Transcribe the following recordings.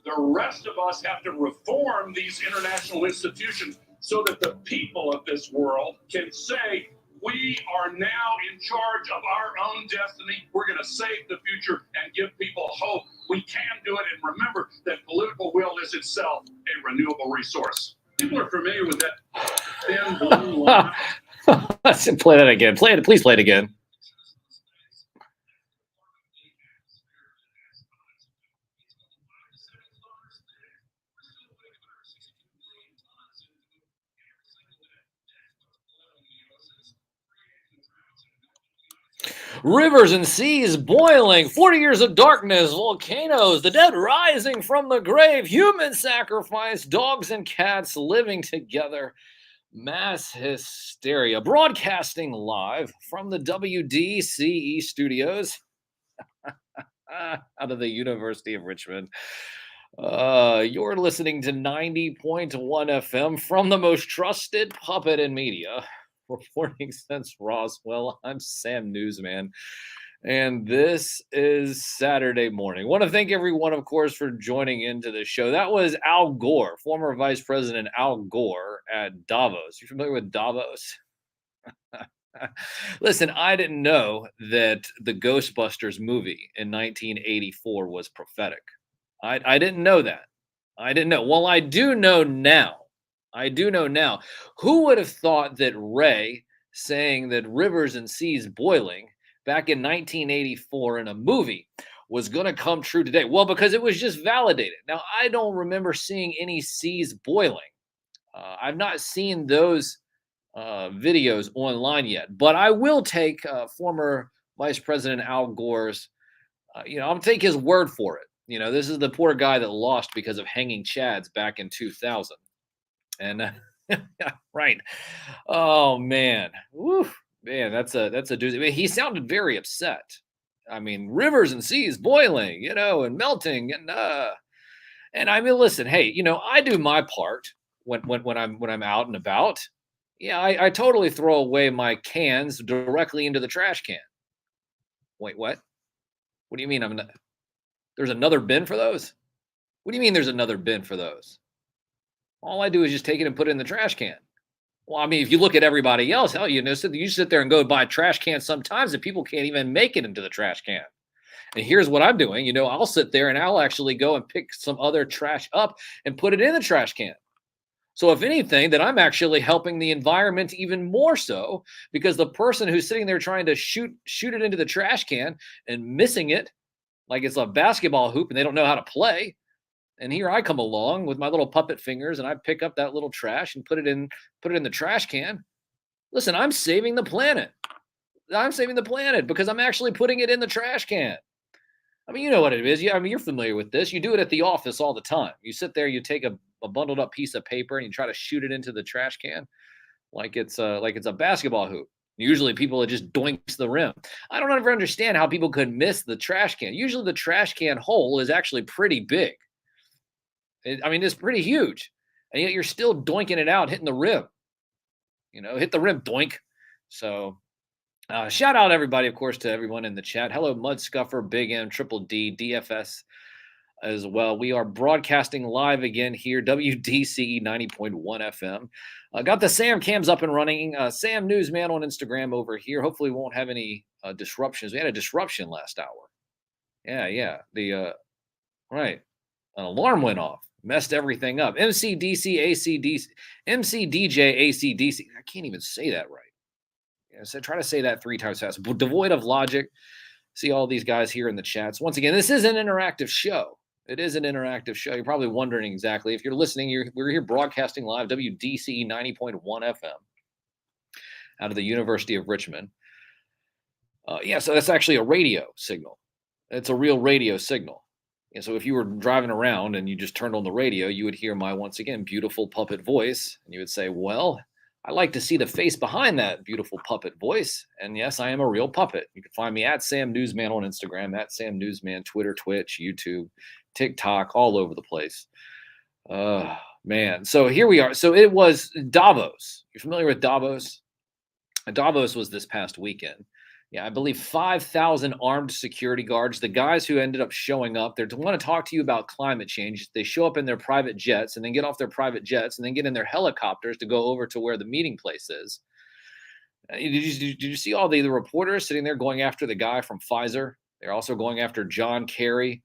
The rest of us have to reform these international institutions so that the people of this world can say, we are now in charge of our own destiny. We're going to save the future and give people hope. We can do it. And remember that political will is itself a renewable resource. People are familiar with that thin blue line. Let's play that again. Please play it again. Rivers and seas boiling, 40 years of darkness, volcanoes, the dead rising from the grave, human sacrifice, dogs and cats living together, mass hysteria. Broadcasting live from the WDCE studios out of the University of Richmond. You're listening to 90.1 FM from the most trusted puppet in media. Reporting since Roswell, I'm Sam NewsMan, and this is Saturday morning. I want to thank everyone, of course, for joining into the show. That was Al Gore, former Vice President Al Gore at Davos. You familiar with Davos? Listen, I didn't know that the Ghostbusters movie in 1984 was prophetic. I didn't know that. I didn't know. Well, I do know now. Who would have thought that Ray saying that rivers and seas boiling back in 1984 in a movie was going to come true today? Well, because it was just validated. Now, I don't remember seeing any seas boiling. I've not seen those videos online yet, but I will take former Vice President Al Gore's, I'll take his word for it. This is the poor guy that lost because of hanging chads back in 2000. And right. Oh man. Woo. Man, that's a doozy. I mean, he sounded very upset. I mean, rivers and seas boiling, and melting and I mean, listen, hey, I do my part when I'm out and about. Yeah, I totally throw away my cans directly into the trash can. Wait, what? What do you mean there's another bin for those? What do you mean there's another bin for those? All I do is just take it and put it in the trash can. Well, I mean, if you look at everybody else, hell, you sit there and go buy trash cans sometimes and people can't even make it into the trash can. And here's what I'm doing. I'll sit there and I'll actually go and pick some other trash up and put it in the trash can. So if anything, that I'm actually helping the environment even more so, because the person who's sitting there trying to shoot it into the trash can and missing it like it's a basketball hoop and they don't know how to play. And here I come along with my little puppet fingers and I pick up that little trash and put it in the trash can. Listen, I'm saving the planet. I'm saving the planet because I'm actually putting it in the trash can. I mean, you know what it is. I mean, you're familiar with this. You do it at the office all the time. You sit there, you take a bundled up piece of paper and you try to shoot it into the trash can like it's a basketball hoop. Usually people, it just doinks the rim. I don't ever understand how people could miss the trash can. Usually the trash can hole is actually pretty big. It's pretty huge. And yet you're still doinking it out, hitting the rim. Hit the rim, doink. So shout out everybody, of course, to everyone in the chat. Hello, Mud Scuffer, Big M, Triple D, DFS as well. We are broadcasting live again here, WDCE 90.1 FM. Got the Sam cams up and running. Sam NewsMan on Instagram over here. Hopefully we won't have any disruptions. We had a disruption last hour. Yeah. Right. An alarm went off. Messed everything up. MCDC, ACDC, MCDJ, ACDC. I can't even say that right. So try to say that 3 times fast. Devoid of logic. See all these guys here in the chats. Once again, this is an interactive show. It is an interactive show. You're probably wondering exactly. If you're listening, we're here broadcasting live, WDCE 90.1 FM out of the University of Richmond. So that's actually a radio signal. It's a real radio signal. And so if you were driving around and you just turned on the radio, you would hear my, once again, beautiful puppet voice. And you would say, well, I like to see the face behind that beautiful puppet voice. And yes, I am a real puppet. You can find me at Sam NewsMan on Instagram, at Sam NewsMan, Twitter, Twitch, YouTube, TikTok, all over the place. Man. So here we are. So it was Davos. You're familiar with Davos? Davos was this past weekend. Yeah, I believe 5,000 armed security guards. The guys who ended up showing up, they want to talk to you about climate change. They show up in their private jets and then get off their private jets and then get in their helicopters to go over to where the meeting place is. Did you see all the reporters sitting there going after the guy from Pfizer? They're also going after John Kerry,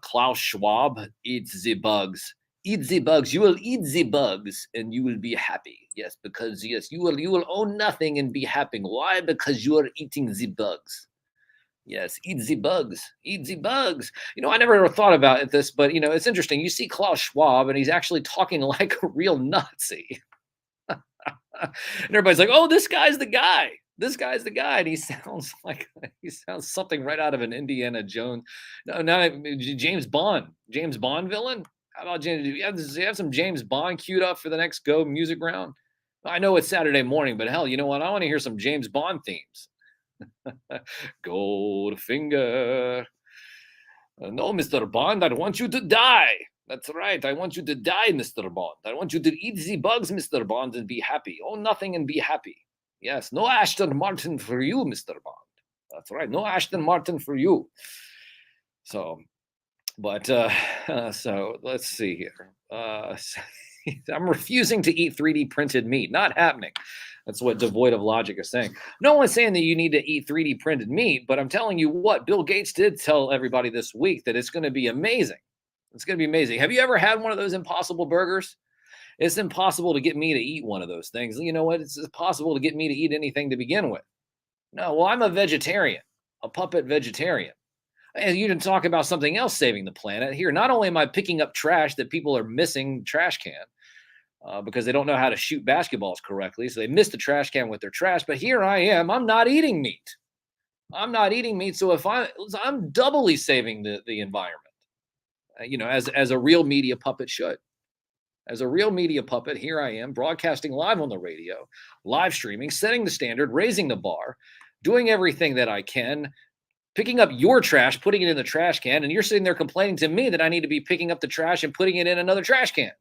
Klaus Schwab. Eat the bugs. Eat the bugs. You will eat the bugs, and you will be happy. Yes, because yes, you will own nothing and be happy. Why? Because you are eating the bugs. Yes, eat the bugs. Eat the bugs. I never thought about this, but it's interesting. You see Klaus Schwab, and he's actually talking like a real Nazi. And everybody's like, "Oh, this guy's the guy. This guy's the guy." And he sounds something right out of an Indiana Jones. No, James Bond villain. How about James? Do you have some James Bond queued up for the next Go music round? I know it's Saturday morning, but hell, you know what? I want to hear some James Bond themes. Goldfinger. No, Mr. Bond, I want you to die. That's right. I want you to die, Mr. Bond. I want you to eat the bugs, Mr. Bond, and be happy. Own nothing and be happy. Yes, no Ashton Martin for you, Mr. Bond. That's right. No Ashton Martin for you. So, but, so let's see here. I'm refusing to eat 3D printed meat. Not happening. That's what Devoid of Logic is saying. No one's saying that you need to eat 3D printed meat, but I'm telling you what, Bill Gates did tell everybody this week that it's going to be amazing. It's going to be amazing. Have you ever had one of those Impossible Burgers? It's impossible to get me to eat one of those things. You know what? It's impossible to get me to eat anything to begin with. No, well, I'm a vegetarian, a puppet vegetarian. And you didn't talk about something else saving the planet. Here, not only am I picking up trash that people are missing trash can because they don't know how to shoot basketballs correctly, so they miss the trash can with their trash, but here I am. I'm not eating meat. I'm not eating meat, so if I'm doubly saving the environment. As a real media puppet should. As a real media puppet, here I am broadcasting live on the radio, live streaming, setting the standard, raising the bar, doing everything that I can, picking up your trash, putting it in the trash can, and you're sitting there complaining to me that I need to be picking up the trash and putting it in another trash can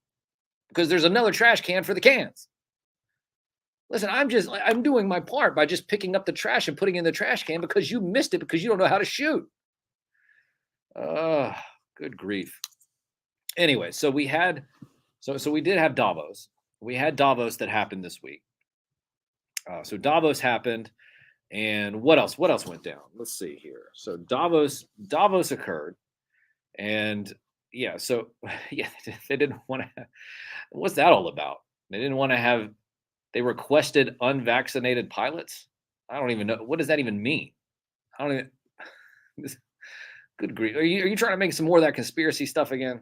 because there's another trash can for the cans. Listen, I'm doing my part by just picking up the trash and putting it in the trash can because you missed it because you don't know how to shoot. Good grief. Anyway, so we did have Davos. We had Davos that happened this week. So Davos happened, and what else? What else went down? Let's see here. So Davos occurred, and yeah. So yeah, they didn't want to. What's that all about? They didn't want to have. They requested unvaccinated pilots. I don't even know what does that even mean. I don't even. Good grief. Are you trying to make some more of that conspiracy stuff again?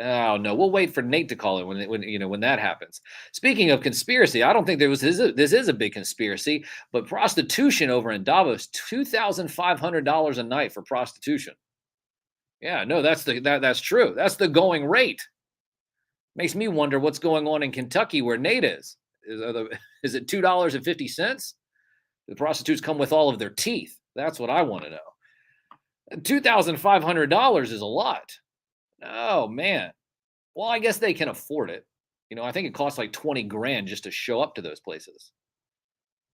Oh no, we'll wait for Nate to call it when that happens. Speaking of conspiracy, I don't think this is a big conspiracy, but prostitution over in Davos, $2,500 a night for prostitution. Yeah, no, that's true. That's the going rate. Makes me wonder what's going on in Kentucky where Nate is. Is it $2.50? The prostitutes come with all of their teeth. That's what I want to know. $2,500 is a lot. Oh man. Well, I guess they can afford it. I think it costs like 20 grand just to show up to those places.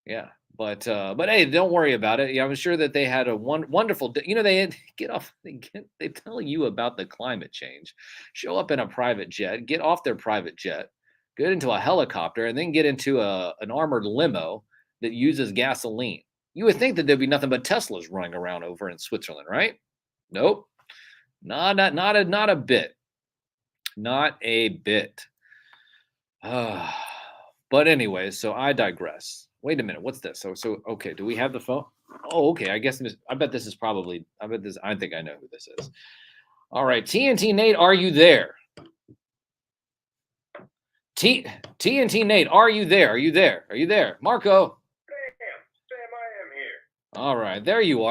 Yeah. But hey, don't worry about it. Yeah, I'm sure that they had a wonderful, they get off, they tell you about the climate change, show up in a private jet, get off their private jet, get into a helicopter, and then get into an armored limo that uses gasoline. You would think that there'd be nothing but Teslas running around over in Switzerland, right? Nope. Not a bit. Not a bit. But anyway, so I digress. Wait a minute. What's this? So okay. Do we have the phone? Oh, okay. I think I know who this is. All right. TNT Nate, are you there? TNT Nate, are you there? Are you there? Marco. Sam, I am here. All right, there you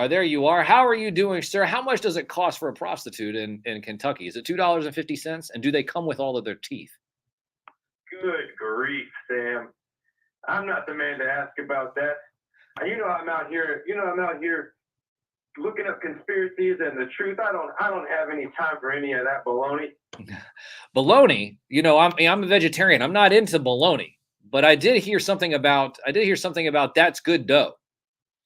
are. How are you doing, sir? How much does it cost for a prostitute in Kentucky? Is it $2.50? And do they come with all of their teeth? Good grief, Sam. I'm not the man to ask about that. I'm out here looking up conspiracies and the truth. I don't have any time for any of that baloney. Baloney? I'm a vegetarian. I'm not into baloney. But I did hear something about that's good dough.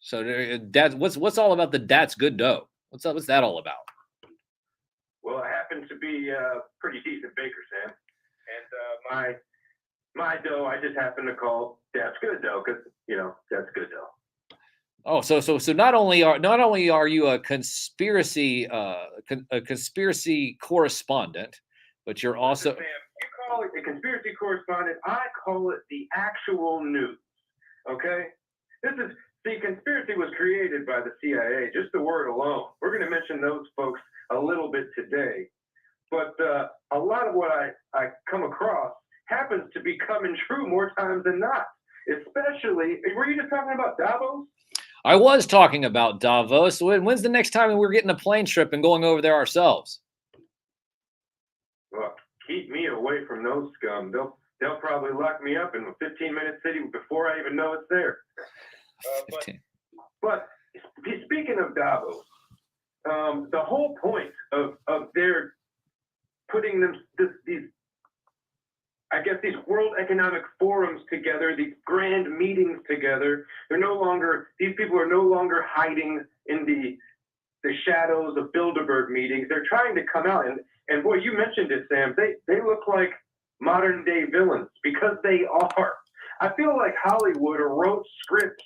So that what's all about the that's good dough? What's that all about? Well, I happen to be a pretty decent baker, Sam, and my dough I just happen to call that's good dough because that's good dough. Oh, so not only are you a conspiracy correspondent, but you're also Sam, you call it the conspiracy correspondent. I call it the actual news. Okay, conspiracy was created by the CIA. Just the word alone. We're going to mention those folks a little bit today, but a lot of what I come across happens to be coming true more times than not. Especially, were you just talking about Davos? I was talking about Davos. When's the next time we're getting a plane trip and going over there ourselves? Well, keep me away from those scum. They'll probably lock me up in a 15-minute city before I even know it's there. 15. But speaking of Davos, the whole point of their putting these World Economic Forums together, these grand meetings together, these people are no longer hiding in the shadows of Bilderberg meetings. They're trying to come out and boy, you mentioned it, Sam. They look like modern day villains because they are. I feel like Hollywood wrote scripts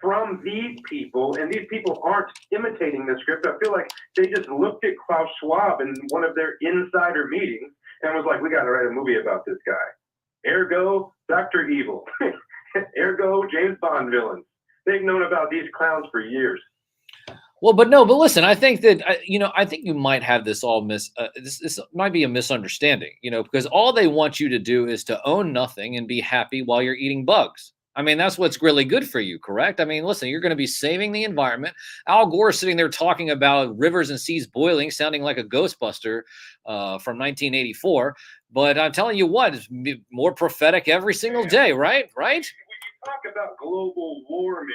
from these people, and these people aren't imitating the script. I feel like they just looked at Klaus Schwab in one of their insider meetings and was like, we got to write a movie about this guy. Ergo, Dr. Evil. Ergo, James Bond villains. They've known about these clowns for years. Well, but listen, I think that, I think you might have this all this might be a misunderstanding, because all they want you to do is to own nothing and be happy while you're eating bugs. I mean, that's what's really good for you, correct? I mean, listen, you're going to be saving the environment. Al Gore sitting there talking about rivers and seas boiling, sounding like a Ghostbuster from 1984. But I'm telling you what, it's more prophetic every single day, right? Right? When you talk about global warming,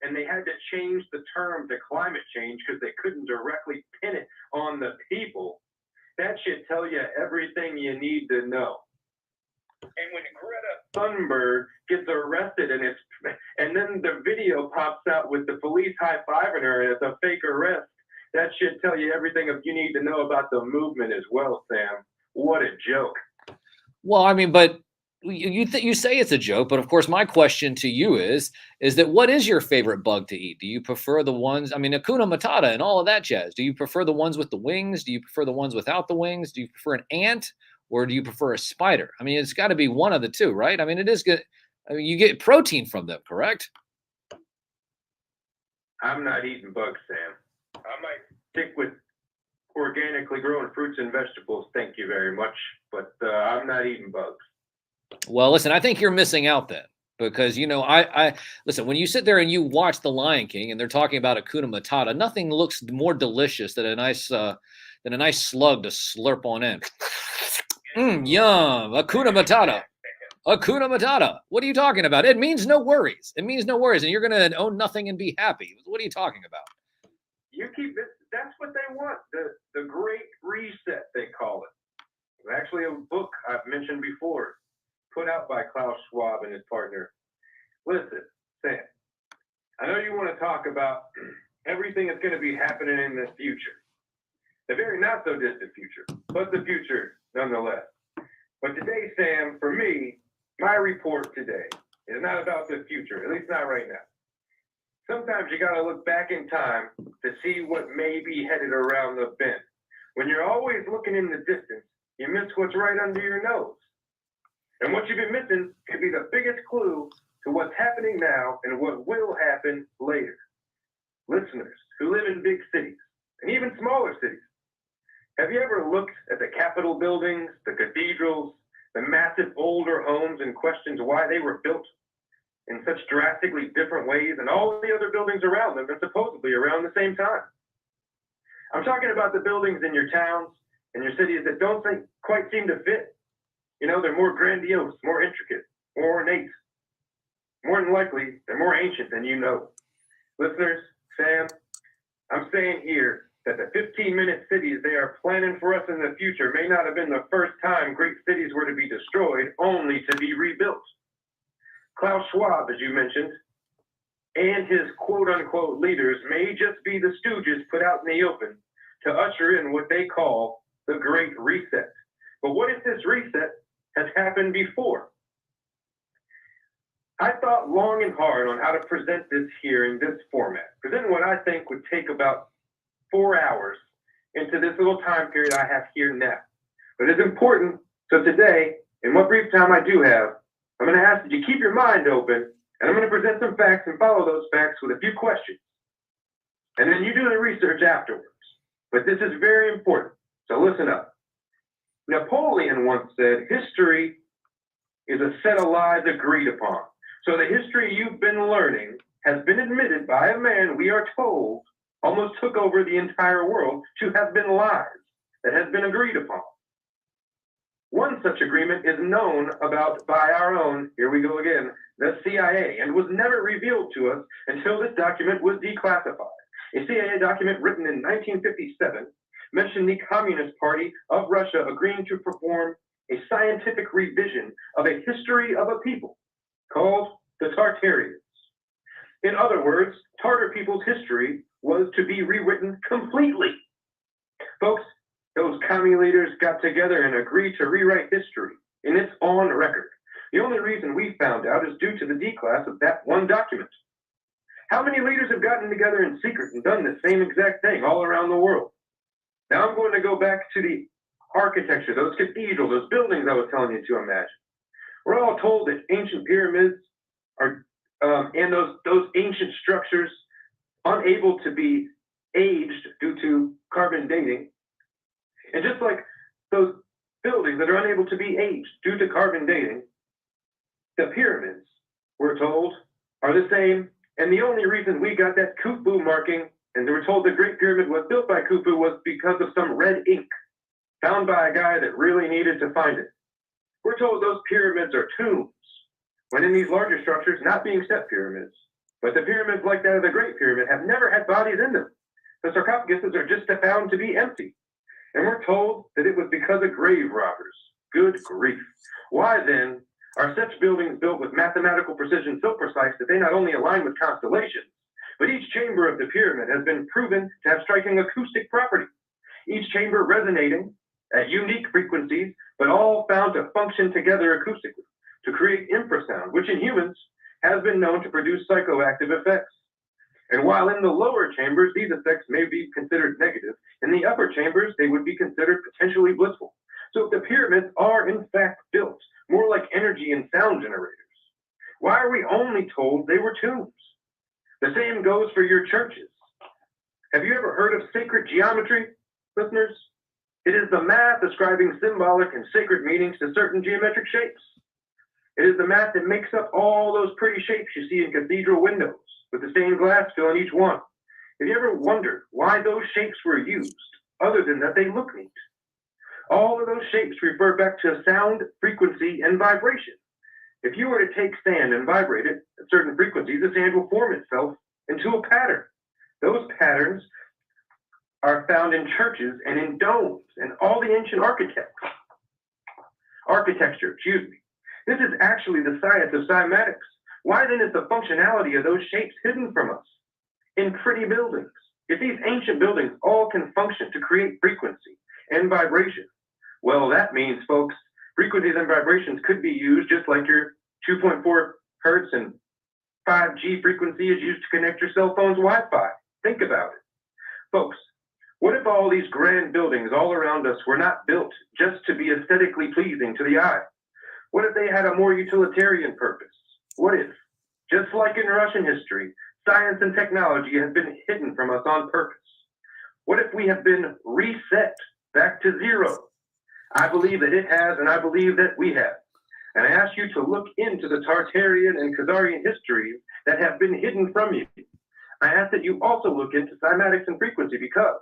and they had to change the term to climate change because they couldn't directly pin it on the people, that should tell you everything you need to know. And when Greta Thunberg gets arrested and then the video pops out with the police high-fiving her and it's a fake arrest, that should tell you everything you need to know about the movement as well, Sam. What a joke. Well, I mean, but you say it's a joke, but of course, my question to you is that what is your favorite bug to eat? Do you prefer the ones, I mean, Hakuna Matata and all of that jazz? Do you prefer the ones with the wings? Do you prefer the ones without the wings? Do you prefer an ant? Or do you prefer a spider? I mean, it's got to be one of the two, right? I mean, it is good. I mean, you get protein from them, correct? I'm not eating bugs, Sam. I might stick with organically grown fruits and vegetables. Thank you very much. But I'm not eating bugs. Well, listen, I think you're missing out then. Because, I listen, when you sit there and you watch The Lion King and they're talking about Hakuna Matata, nothing looks more delicious than a nice slug to slurp on in. Yum. Hakuna Matata. Hakuna Matata. What are you talking about? It means no worries. It means no worries. And you're going to own nothing and be happy. What are you talking about? You keep this. That's what they want. The Great Reset, they call it. It's actually a book I've mentioned before, put out by Klaus Schwab and his partner. Listen, Sam, I know you want to talk about everything that's going to be happening in the future. The very not so distant future, but the future nonetheless. But today, Sam, for me, my report today is not about the future, at least not right now. Sometimes you got to look back in time to see what may be headed around the bend. When you're always looking in the distance, you miss what's right under your nose. And what you've been missing could be the biggest clue to what's happening now and what will happen later. Listeners who live in big cities and even smaller cities, have you ever looked at the Capitol buildings, the cathedrals, the massive older homes and questioned why they were built in such drastically different ways and all the other buildings around them and supposedly around the same time? I'm talking about the buildings in your towns and your cities that don't quite seem to fit. They're more grandiose, more intricate, more ornate. More than likely, they're more ancient than you know. Listeners, Sam, I'm saying here that the 15-minute cities they are planning for us in the future may not have been the first time great cities were to be destroyed, only to be rebuilt. Klaus Schwab, as you mentioned, and his quote-unquote leaders may just be the stooges put out in the open to usher in what they call the Great Reset. But what if this reset has happened before? I thought long and hard on how to present this here in this format, present what I think would take about 4 hours into this little time period I have here now. But it's important, so today, in what brief time I do have, I'm going to ask that you keep your mind open, and I'm going to present some facts and follow those facts with a few questions. And then you do the research afterwards. But this is very important, so listen up. Napoleon once said, history is a set of lies agreed upon. So the history you've been learning has been admitted by a man we are told almost took over the entire world to have been lies that has been agreed upon. One such agreement is known about by our own, here we go again, the CIA, and was never revealed to us until this document was declassified. A CIA document written in 1957 mentioned the Communist Party of Russia agreeing to perform a scientific revision of a history of a people called the Tartarians. In other words, Tartar people's history was to be rewritten completely. Folks, those commie leaders got together and agreed to rewrite history, and it's on record. The only reason we found out is due to the declass of that one document. How many leaders have gotten together in secret and done the same exact thing all around the world? Now I'm going to go back to the architecture, those cathedrals, those buildings I was telling you to imagine. We're all told that ancient pyramids are, and those ancient structures unable to be aged due to carbon dating. And just like those buildings that are unable to be aged due to carbon dating, the pyramids, we're told, are the same. And the only reason we got that Khufu marking, and they were told the Great Pyramid was built by Khufu, was because of some red ink found by a guy that really needed to find it. We're told those pyramids are tombs, when in these larger structures, not being step pyramids, but the pyramids like that of the Great Pyramid have never had bodies in them. The sarcophaguses are just found to be empty. And we're told that it was because of grave robbers. Good grief. Why then are such buildings built with mathematical precision so precise that they not only align with constellations, but each chamber of the pyramid has been proven to have striking acoustic properties, each chamber resonating at unique frequencies, but all found to function together acoustically to create infrasound, which in humans has been known to produce psychoactive effects. And while in the lower chambers, these effects may be considered negative, in the upper chambers, they would be considered potentially blissful. So if the pyramids are in fact built more like energy and sound generators, why are we only told they were tombs? The same goes for your churches. Have you ever heard of sacred geometry, listeners? It is the math ascribing symbolic and sacred meanings to certain geometric shapes. It is the math that makes up all those pretty shapes you see in cathedral windows, with the stained glass filling each one. Have you ever wondered why those shapes were used, other than that they look neat? All of those shapes refer back to sound, frequency, and vibration. If you were to take sand and vibrate it at certain frequencies, the sand will form itself into a pattern. Those patterns are found in churches and in domes and all the ancient architecture. This is actually the science of cymatics. Why then is the functionality of those shapes hidden from us in pretty buildings? If these ancient buildings all can function to create frequency and vibration, well, that means, folks, frequencies and vibrations could be used just like your 2.4 hertz and 5G frequency is used to connect your cell phone's Wi-Fi. Think about it. Folks, what if all these grand buildings all around us were not built just to be aesthetically pleasing to the eye? What if they had a more utilitarian purpose? What if, just like in Russian history, science and technology have been hidden from us on purpose? What if we have been reset back to zero? I believe that it has, and I believe that we have. And I ask you to look into the Tartarian and Khazarian histories that have been hidden from you. I ask that you also look into cymatics and frequency because,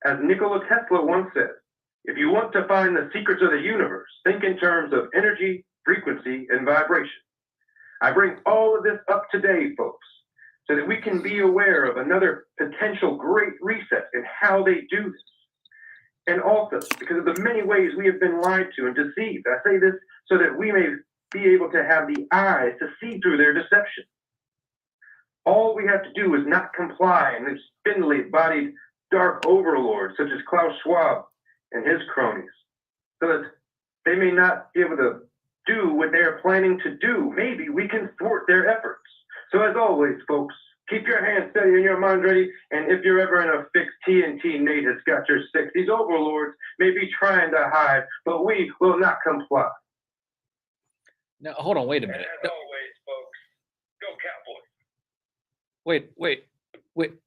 as Nikola Tesla once said, if you want to find the secrets of the universe, think in terms of energy, frequency, and vibration. I bring all of this up today, folks, so that we can be aware of another potential great reset in how they do this. And also, because of the many ways we have been lied to and deceived, I say this so that we may be able to have the eyes to see through their deception. All we have to do is not comply, and the spindly-bodied dark overlords such as Klaus Schwab and his cronies, so that they may not be able to do what they are planning to do. Maybe we can thwart their efforts. So as always, folks, keep your hands steady and your mind ready, and if you're ever in a fix, TNT Nate has got your six. These overlords may be trying to hide, but we will not comply. Now, hold on, wait a minute. As always, folks, go Cowboys. Wait.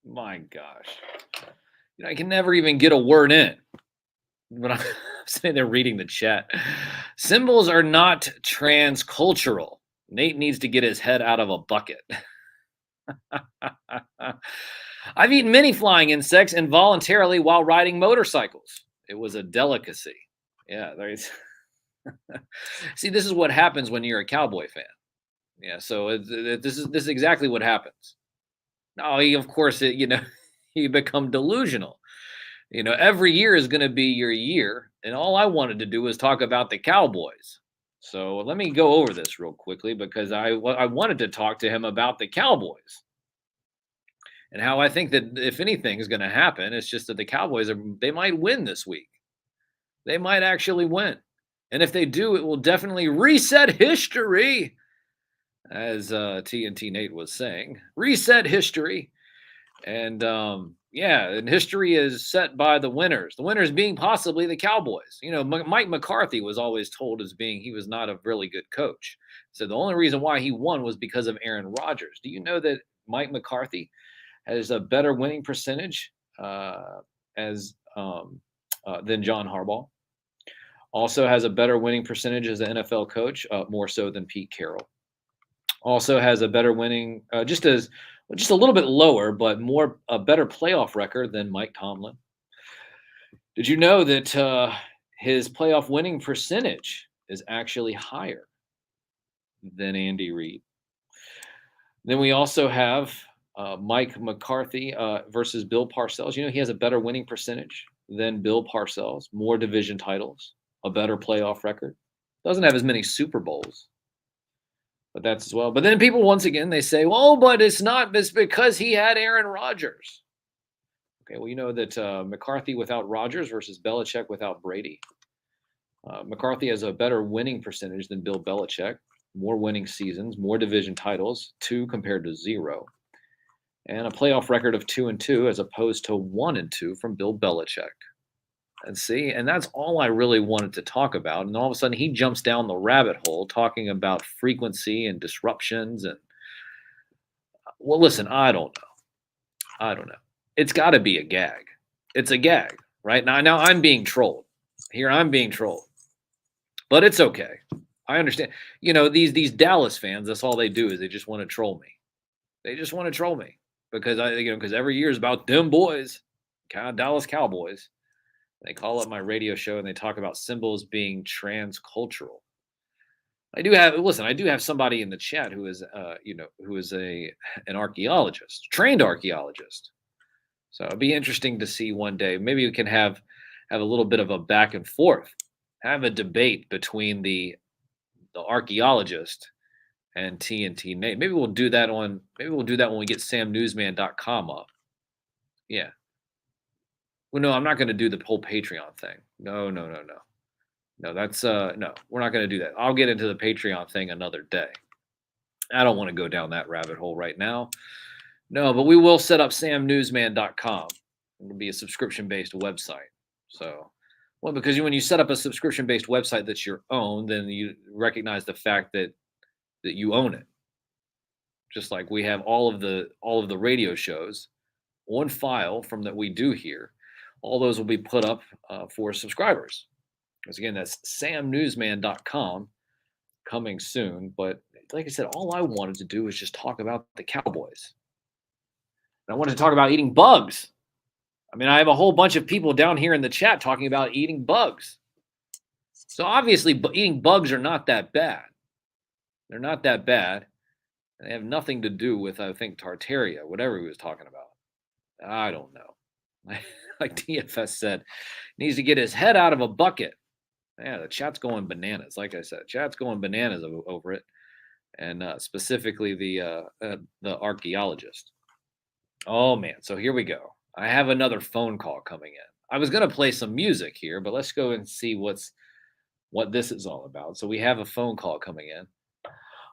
My gosh. I can never even get a word in. But I'm sitting there reading the chat. Symbols are not transcultural. Nate needs to get his head out of a bucket. I've eaten many flying insects involuntarily while riding motorcycles. It was a delicacy. Yeah, there's. See, this is what happens when you're a Cowboy fan. Yeah, so this is exactly what happens. Now, of course, you become delusional. Every year is going to be your year, and all I wanted to do was talk about the Cowboys. So let me go over this real quickly because I wanted to talk to him about the Cowboys and how I think that if anything is going to happen, it's just that the Cowboys they might win this week. They might actually win, and if they do, it will definitely reset history, as TNT Nate was saying, reset history. And and history is set by the winners. The winners being possibly the Cowboys. Mike McCarthy was always told as being he was not a really good coach. So the only reason why he won was because of Aaron Rodgers. Do you know that Mike McCarthy has a better winning percentage than John Harbaugh? Also has a better winning percentage as an NFL coach, more so than Pete Carroll. Also has a better winning, just a little bit lower, but a better playoff record than Mike Tomlin. Did you know that his playoff winning percentage is actually higher than Andy Reid? Then we also have Mike McCarthy versus Bill Parcells. He has a better winning percentage than Bill Parcells, more division titles, a better playoff record. Doesn't have as many Super Bowls. But that's as well. But then people, once again, they say, well, but it's because he had Aaron Rodgers. Okay, well, you know that McCarthy without Rodgers versus Belichick without Brady. McCarthy has a better winning percentage than Bill Belichick, more winning seasons, more division titles, 2 compared to 0, and a playoff record of 2-2 as opposed to 1-2 from Bill Belichick. And that's all I really wanted to talk about. And all of a sudden, he jumps down the rabbit hole talking about frequency and disruptions. And well, listen, I don't know. It's got to be a gag. It's a gag, right? Now I'm being trolled. Here I'm being trolled, but it's okay. I understand. These Dallas fans. That's all they do is they just want to troll me. They just want to troll me because because every year is about them boys, Dallas Cowboys. They call up my radio show and they talk about symbols being transcultural. I do have somebody in the chat who is, an archaeologist, trained archaeologist. So it'd be interesting to see one day. Maybe we can have a little bit of a back and forth, have a debate between the archaeologist and TNT Nate. Maybe we'll do that when we get SamNewsMan.com up. Yeah. Well, no, I'm not going to do the whole Patreon thing. No. No, that's no. We're not going to do that. I'll get into the Patreon thing another day. I don't want to go down that rabbit hole right now. No, but we will set up SamNewsMan.com. It'll be a subscription-based website. So, because when you set up a subscription-based website that's your own, then you recognize the fact that you own it. Just like we have all of the radio shows on file from that we do here. All those will be put up for subscribers. Because again, that's samnewsman.com, coming soon. But like I said, all I wanted to do was just talk about the Cowboys. And I wanted to talk about eating bugs. I mean, I have a whole bunch of people down here in the chat talking about eating bugs. So obviously, eating bugs are not that bad. They're not that bad. And they have nothing to do with, I think, Tartaria, whatever he was talking about. I don't know. Like DFS said, needs to get his head out of a bucket. Yeah, the chat's going bananas. Like I said, chat's going bananas over it. and specifically the archaeologist. Oh man, so here we go. I have another phone call coming in. I was gonna play some music here, but let's go and see what this is all about. So we have a phone call coming in.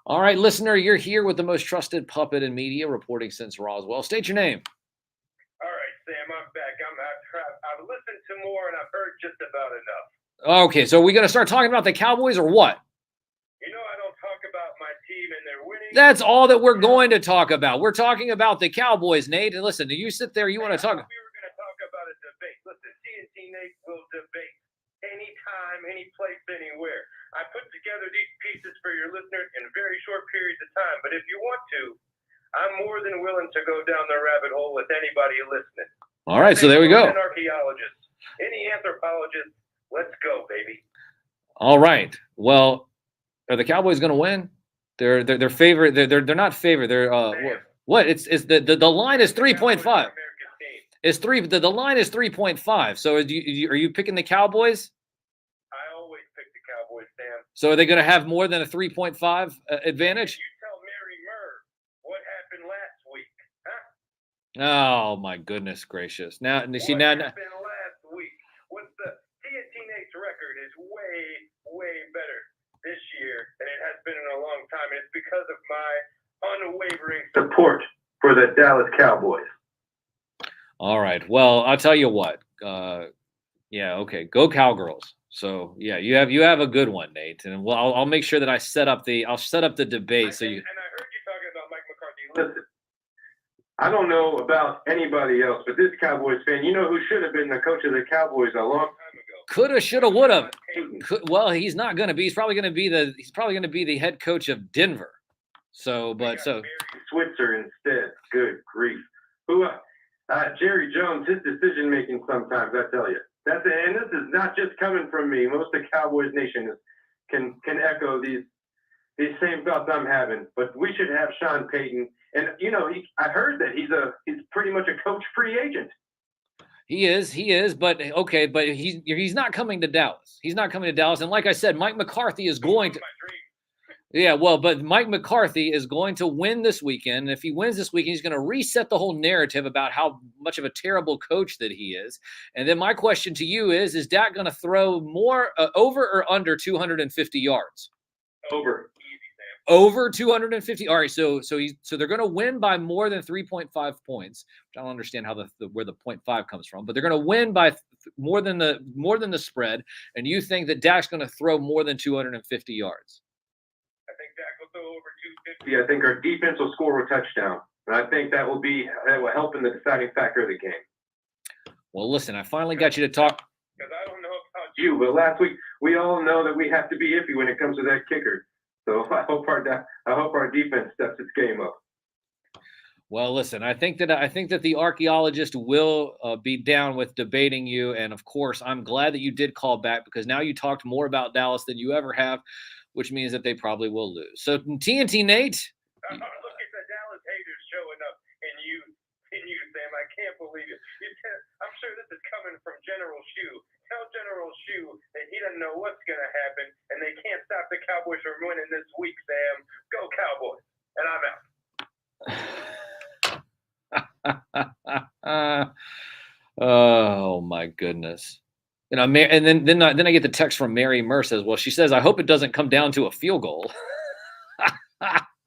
All right, listener, you're here with the most trusted puppet in media, reporting since Roswell. State your name. All right, Sam, I'm back. I've listened to more and I've heard just about enough. Okay, so are we gonna start talking about the Cowboys or what? You know, I don't talk about my team and their winning. That's all that we're going to talk about. We're talking about the Cowboys, Nate. And listen, you sit there, you want to talk. We were going to talk about a debate. Listen, TNT Nate will debate anytime, any place, anywhere. I put together these pieces for your listeners in very short periods of time. But if you want to, I'm more than willing to go down the rabbit hole with anybody listening. All right, so there we go. An archaeologist, any anthropologist, let's go, baby. All right. Well, are the Cowboys going to win? They're favorite. They're not favorite. They're what? It's the line is 3.5. It's three. The line is 3.5. So are you picking the Cowboys? I always pick the Cowboys, Sam. So are they going to have more than a 3.5 advantage? You tell Mary Murr what happened last week, huh? Oh my goodness gracious! Now see what now. happened last week? What's the TNT Nate's record is way better this year than it has been in a long time. And it's because of my unwavering support for the Dallas Cowboys. All right. Well, I'll tell you what. Yeah. Okay. Go Cowgirls. So yeah, you have a good one, Nate. And well, I'll make sure that I'll set up the debate. And I heard you talking about Mike McCarthy. Listen, I don't know about anybody else, but this Cowboys fan, you know who should have been the coach of the Cowboys a long time ago. Coulda, shoulda, woulda. Well, he's not going to be. He's probably going to be the head coach of Denver. So, but so Switzer instead. Good grief. Who? Jerry Jones. His decision making sometimes. I tell you. And this is not just coming from me. Most of Cowboys Nation can echo these same thoughts I'm having. But we should have Sean Payton. And you know, I heard that he's pretty much a coach free agent. He is, but okay, but he's not coming to Dallas. He's not coming to Dallas. And like I said, Mike McCarthy is going to. Yeah, well, but Mike McCarthy is going to win this weekend. And if he wins this weekend, he's going to reset the whole narrative about how much of a terrible coach that he is. And then my question to you is Dak going to throw more over or under 250 yards? Over 250. All right, so they're going to win by more than 3.5 points. I don't understand how where the 0.5 comes from, but they're going to win by more than the spread. And you think that Dak's going to throw more than 250 yards? I think Dak will throw over 250. I think our defense will score a touchdown, and I think that will help in the deciding factor of the game. Well, listen, I finally got you to talk. Because I don't know about you, but last week we all know that we have to be iffy when it comes to that kicker. So I hope our defense steps its game up. Well, listen, I think that the archaeologist will be down with debating you, and of course, I'm glad that you did call back because now you talked more about Dallas than you ever have, which means that they probably will lose. So TNT Nate. Look at the Dallas haters showing up in you, Sam. I can't believe it. I'm sure this is coming from General Shue. Tell General Shue that he doesn't know what's going to happen, and they can't stop the Cowboys from winning this week, Sam. Go Cowboys. And I'm out. Oh my goodness. You know, and then I get the text from Mary Murr says, well, she says, I hope it doesn't come down to a field goal.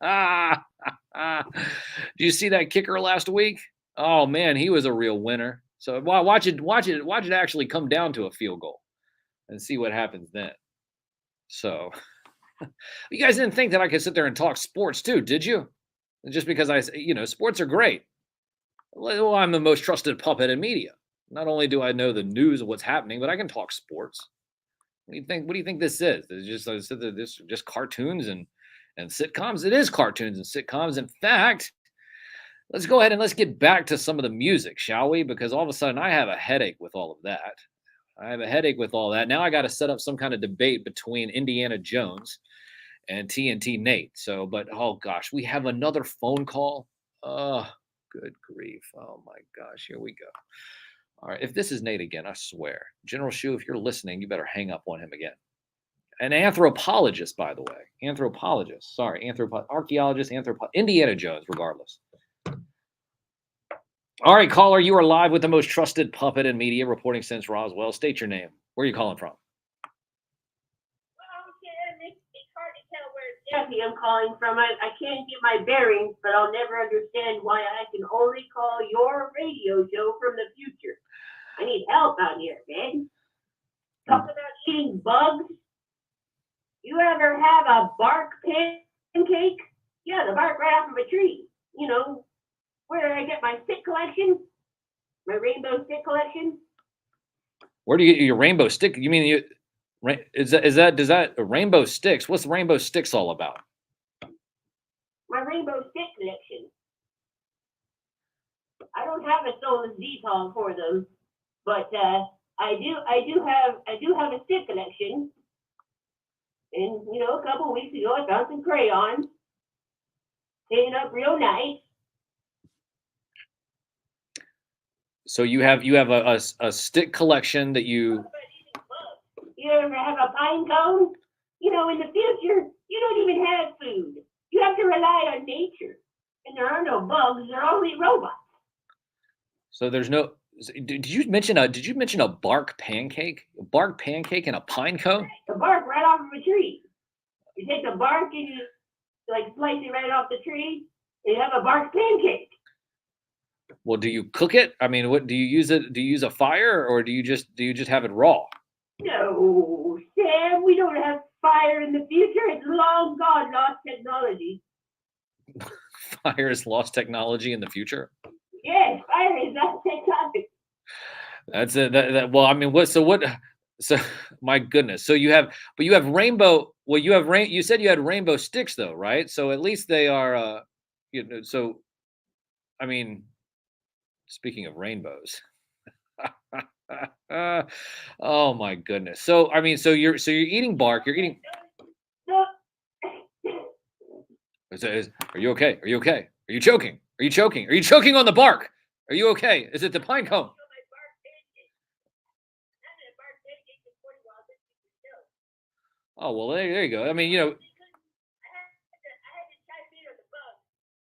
Do you see that kicker last week? Oh man, he was a real winner. So watch it actually come down to a field goal and see what happens then. So you guys didn't think that I could sit there and talk sports too, did you? Just because sports are great. Well, I'm the most trusted puppet in media. Not only do I know the news of what's happening, but I can talk sports. What do you think this is? It's just cartoons and sitcoms? It is cartoons and sitcoms. In fact, let's go ahead and let's get back to some of the music, shall we? Because all of a sudden I have a headache with all of that. Now I got to set up some kind of debate between Indiana Jones and TNT Nate. So, but oh gosh, we have another phone call. Oh, good grief. Oh my gosh, here we go. All right, if this is Nate again, I swear. General Shue, if you're listening, you better hang up on him again. An anthropologist, by the way. Anthropologist. Sorry, archaeologist, Indiana Jones, regardless. All right, caller, you are live with the most trusted puppet in media, reporting since Roswell. State your name. Where are you calling from? It's hard to tell where exactly I'm calling from. I can't get my bearings, but I'll never understand why I can only call your radio show from the future. I need help out here, man. Talk about eating bugs. You ever have a bark pancake? Yeah, the bark right off of a tree. You know, where did I get my stick collection? My rainbow stick collection? Where do you get your rainbow stick? You mean does that rainbow sticks? What's rainbow sticks all about? My rainbow stick collection. I don't have a stolen Z-Tong for them, but I do have a stick collection. And you know, a couple of weeks ago, I found some crayons, painted up real nice. So you have a stick collection that you. You ever have a pine cone? You know, in the future, you don't even have food. You have to rely on nature, and there are no bugs. There are only robots. So there's no. Did you mention a bark pancake? A bark pancake and a pine cone? The bark right off of a tree. You take the bark and you like slice it right off the tree, and you have a bark pancake. Well, do you cook it? I mean, what do you use it? Do you use a fire, or do you just have it raw? No, Sam, we don't have fire in the future. It's long gone, lost technology. Fire is lost technology in the future. Yes, fire is lost technology. That's it. Well, I mean, what? So, my goodness. So you have rainbow. Well, you said you had rainbow sticks, though, right? So at least they are. So, I mean, speaking of rainbows. Oh my goodness. So I mean, so you're eating bark. You're eating. No. Are you okay? Are you okay? Are you choking? Are you choking? Are you choking on the bark? Are you okay? Is it the pine cone? Oh well, there you go. I mean, you know. I had to chime in on the bug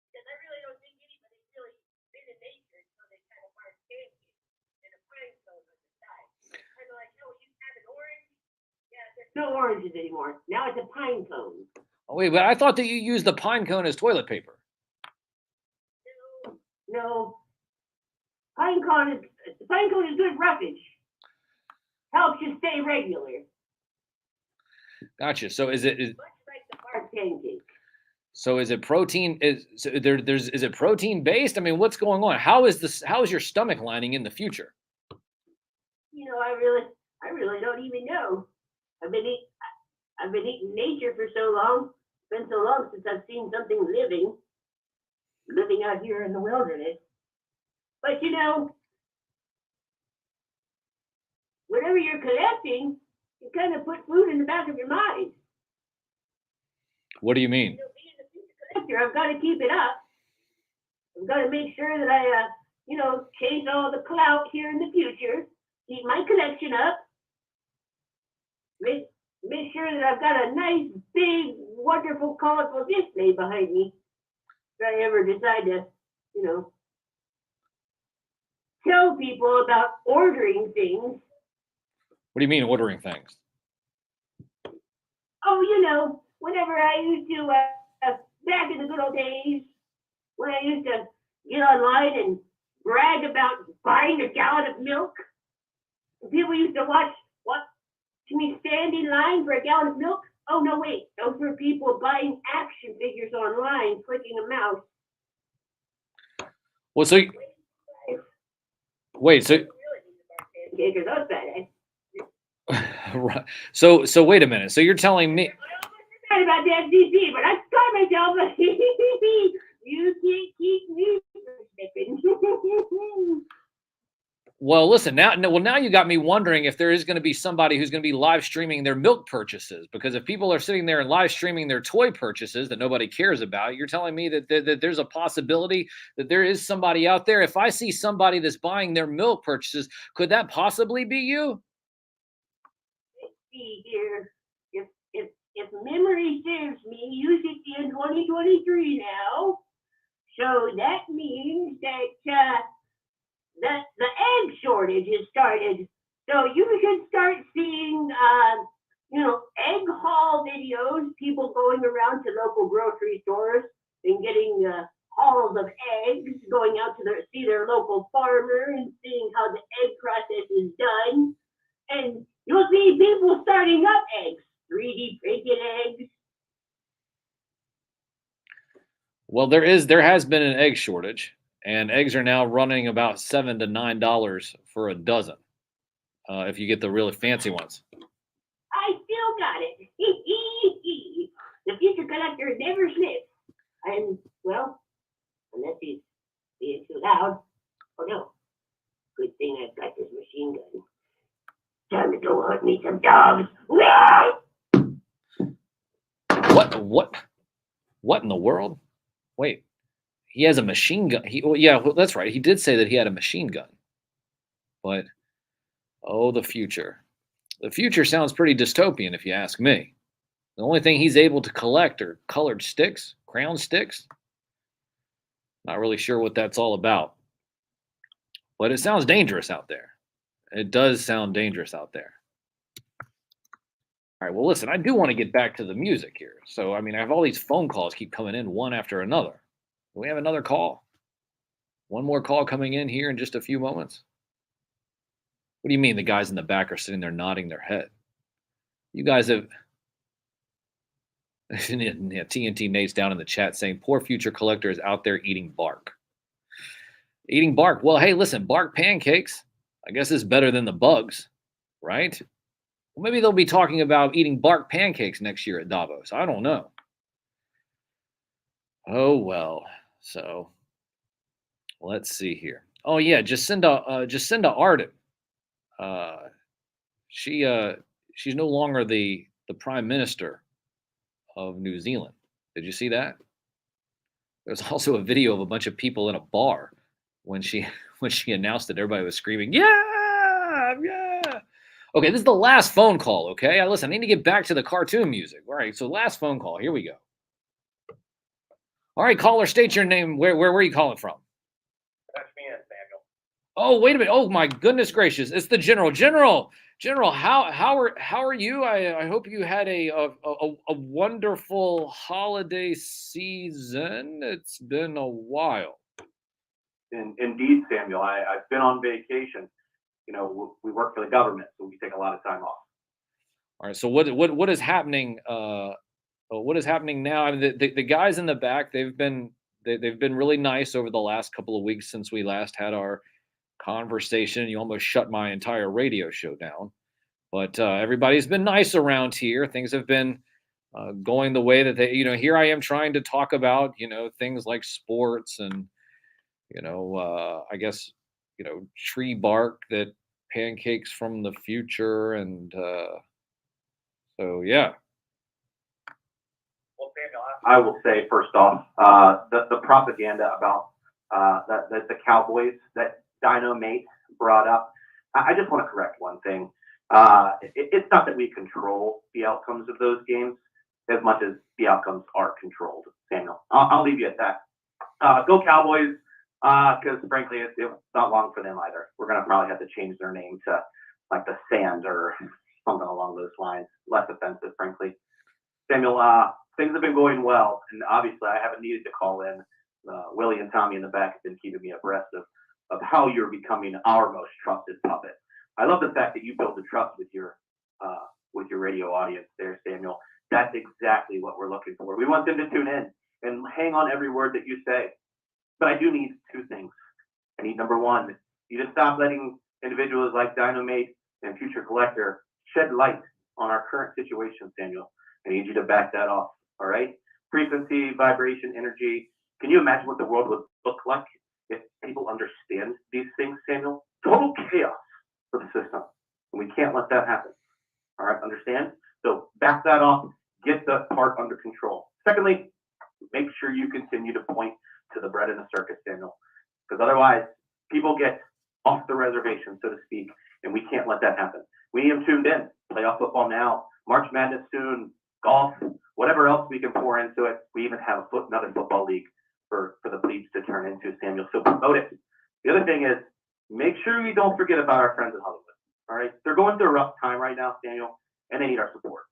because I really don't think anybody's really been in nature until they kind of bark pancakes and a pine cone on the side. Kind of like, oh, you have an orange? Yeah, there's no oranges anymore. Now it's a pine cone. Oh wait, but I thought that you used the pine cone as toilet paper. No. Pine cone is good roughage. Helps you stay regular. Gotcha. So is it? Much like the bark pancake. So is it protein? Is it protein based? I mean, what's going on? How is your stomach lining in the future? You know, I really don't even know. I've been eating nature for so long. It's been so long since I've seen something living out here in the wilderness. But you know, whatever you're collecting, you kind of put food in the back of your mind. What do you mean? You know, being a future collector, I've got to keep it up. I've got to make sure that I, chase all the clout here in the future. Keep my collection up. Make sure that I've got a nice, big, wonderful, colorful display behind me. If I ever decide to, tell people about ordering things. What do you mean ordering things? Oh, whenever I used to, back in the good old days, when I used to get online and brag about buying a gallon of milk, people used to watch me stand in line for a gallon of milk. Oh, no, wait. Those were people buying action figures online, clicking a mouse. Well, so wait, so Those bad, right. So wait a minute. So you're telling me? I almost forgot about the FCC, but I caught myself. You can't keep me from slipping. Well, listen, now you got me wondering if there is going to be somebody who's going to be live streaming their milk purchases, because if people are sitting there and live streaming their toy purchases that nobody cares about, you're telling me that there's a possibility that there is somebody out there. If I see somebody that's buying their milk purchases, could that possibly be you? See here, if if memory serves me, you should be in 2023 now. So that means that the egg shortage has started. So you should start seeing, egg haul videos, people going around to local grocery stores and getting hauls of eggs, going out to see their local farmer and seeing how the egg process is done. And you'll see people starting up eggs, 3D printed eggs. Well, there has been an egg shortage, and eggs are now running about $7 to $9 for a dozen. If you get the really fancy ones. I still got it. The future collector never slips. And, well, unless he's being too loud. Oh, no. Good thing I've got this machine gun. Time to go hunt me some dogs. What in the world? Wait, he has a machine gun. That's right. He did say that he had a machine gun. But, oh, the future. The future sounds pretty dystopian if you ask me. The only thing he's able to collect are colored sticks, crown sticks. Not really sure what that's all about. But it sounds dangerous out there. It does sound dangerous out there. All right, well, listen, I do want to get back to the music here. So, I have all these phone calls keep coming in one after another. Do we have another call? One more call coming in here in just a few moments. What do you mean the guys in the back are sitting there nodding their head? You guys have... TNT Nate's down in the chat saying, poor future collector is out there eating bark. Eating bark. Well, hey, listen, bark pancakes, I guess is better than the bugs, right? Well, maybe they'll be talking about eating bark pancakes next year at Davos. I don't know. Oh, well. So, let's see here. Oh, yeah, Jacinda Ardern. She's no longer the prime minister of New Zealand. Did you see that? There's also a video of a bunch of people in a bar when she announced it. Everybody was screaming, "Yeah, yeah!" Okay, this is the last phone call. Okay, listen, I need to get back to the cartoon music. All right, so last phone call. Here we go. All right, caller, state your name. Where are you calling from? That's me in, Samuel. Oh, wait a minute. Oh my goodness gracious! It's the general. General, how are you? I hope you had a wonderful holiday season. It's been a while. Indeed, Samuel. I've been on vacation. We work for the government, so we take a lot of time off. All right. So what is happening? What is happening now? The guys in the back, they've been really nice over the last couple of weeks since we last had our conversation. You almost shut my entire radio show down, but everybody's been nice around here. Things have been going the way that they, here I am trying to talk about, things like sports and, I guess, tree bark that pancakes from the future. And so, yeah. Well, Samuel, I will say first off, the propaganda about the Cowboys that Dino Mate brought up. I just want to correct one thing. It's not that we control the outcomes of those games as much as the outcomes are controlled, Samuel. I'll leave you at that. Go Cowboys, because frankly, it's not long for them either. We're going to probably have to change their name to like the Sand or something along those lines. Less offensive, frankly. Samuel, things have been going well, and obviously I haven't needed to call in. Willie and Tommy in the back have been keeping me abreast of how you're becoming our most trusted puppet. I love the fact that you build the trust with your radio audience there, Samuel. That's exactly what we're looking for. We want them to tune in and hang on every word that you say. But I do need two things. I need number one, you to stop letting individuals like Dynamate and Future Collector shed light on our current situation, Samuel. I need you to back that off, all right? Frequency, vibration, energy. Can you imagine what the world would look like if people understand these things, Samuel? Total chaos for the system. And we can't let that happen. All right, understand? So back that off, get the part under control. Secondly, make sure you continue to point to the bread in the circus, Samuel. Because otherwise, people get off the reservation, so to speak, and we can't let that happen. We need them tuned in. Playoff football now, March Madness soon, golf, whatever else we can pour into it. We even have another football league for the plebes to turn into, Samuel. So promote it. The other thing is, make sure you don't forget about our friends in Hollywood. All right, they're going through a rough time right now, Samuel, and they need our support.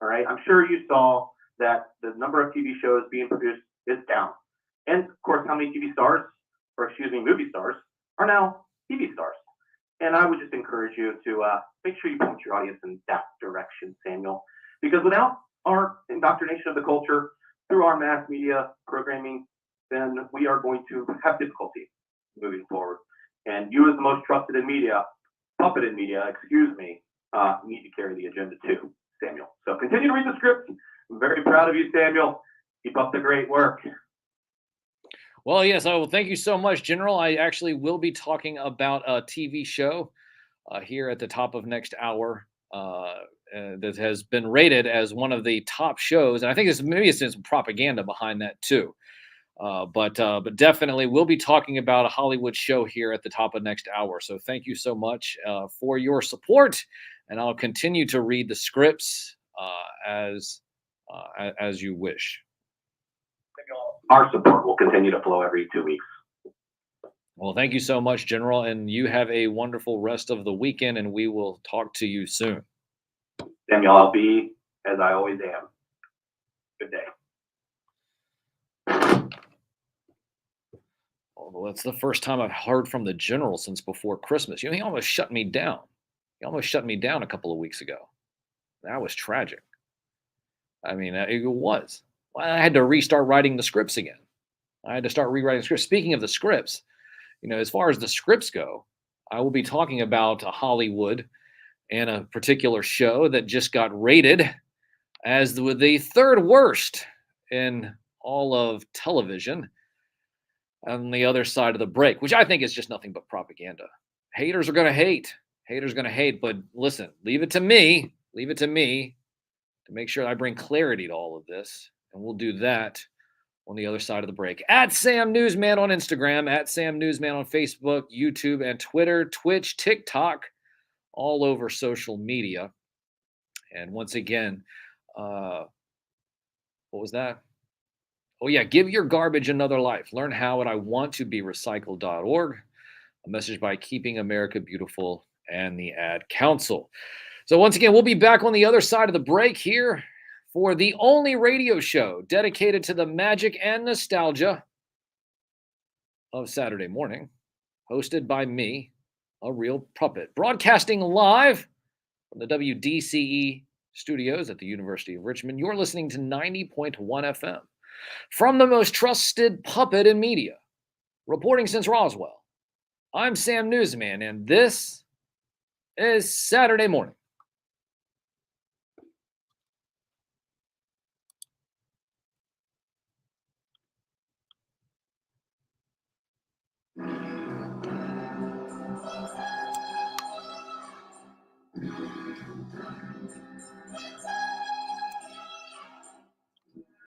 All right, I'm sure you saw that the number of TV shows being produced is down, and of course, how many movie stars are now TV stars. And I would just encourage you to make sure you point your audience in that direction, Samuel, because without our indoctrination of the culture through our mass media programming, then we are going to have difficulty moving forward. And you, as the most trusted in media, puppet in media, need to carry the agenda too, Samuel. So continue to read the script. I'm very proud of you, Samuel. Keep up the great work. Well, yes, well, thank you so much, General. I actually will be talking about a TV show here at the top of next hour that has been rated as one of the top shows, and I think maybe it's some propaganda behind that too. But definitely, we'll be talking about a Hollywood show here at the top of next hour. So thank you so much for your support, and I'll continue to read the scripts as you wish. Our support will continue to flow every 2 weeks. Well, thank you so much, General, and you have a wonderful rest of the weekend, and we will talk to you soon. Samuel, I'll be as I always am. Good day. Well, that's the first time I've heard from the General since before Christmas. You know, he almost shut me down. He almost shut me down a couple of weeks ago. That was tragic. I mean, it was. I had to restart writing the scripts again. I had to start rewriting the scripts. Speaking of the scripts, you know, as far as the scripts go, I will be talking about Hollywood and a particular show that just got rated as the third worst in all of television on the other side of the break, which I think is just nothing but propaganda. Haters are going to hate. Haters are going to hate. But listen, leave it to me to make sure I bring clarity to all of this. And we'll do that on the other side of the break. At Sam Newsman on Instagram, at Sam Newsman on Facebook, YouTube, and Twitter, Twitch, TikTok, all over social media. And once again, what was that? Oh, yeah, give your garbage another life. Learn how at iwanttoberecycled.org. A message by Keeping America Beautiful and the Ad Council. So once again, we'll be back on the other side of the break here for the only radio show dedicated to the magic and nostalgia of Saturday morning, hosted by me, a real puppet, broadcasting live from the WDCE studios at the University of Richmond. You're listening to 90.1 FM from the most trusted puppet in media, reporting since Roswell. I'm Sam Newsman, and this is Saturday Morning.